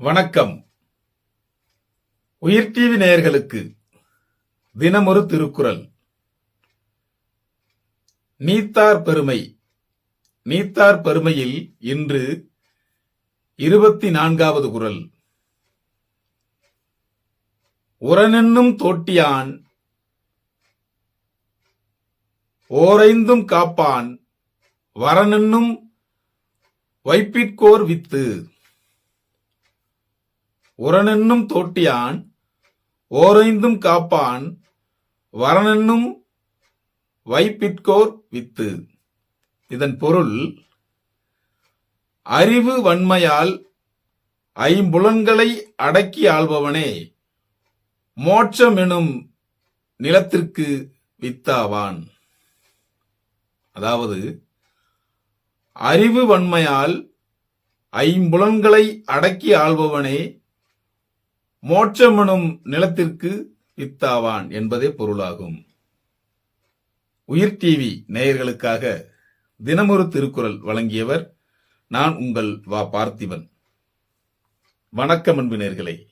வணக்கம். உயிர் டிவி நேயர்களுக்கு தினமொரு திருக்குறள். நீத்தார் பெருமை. நீத்தார் பெருமையில் இன்று 24வது குறள். உரனென்னும் தோட்டியான் ஓரைந்தும் காப்பான் வரனென்னும் வைப்பிற்கோர் வித்து. உரனென்னும் தோட்டியான் ஓரைந்தும் Kaappaan வரனென்னும் வைப்பிற்கோர் with. இதன் பொருள், அறிவு வன்மையால் ஐம்புலன்களை அடக்கி ஆள்பவனே மோட்சம் எனும் நிலத்திற்கு வித்தாவான். அதாவது, அறிவு வன்மையால் ஐம்புலன்களை அடக்கி ஆள்பவனே மோட்சமெனும் நிலத்திற்கு வித்தாவான் என்பதே பொருளாகும். உயிர் டிவி நேயர்களுக்காக தினமொரு திருக்குறள் வழங்கியவர் நான் உங்கள் வா பார்த்திபன். வணக்கம் அன்பு நேயர்களே.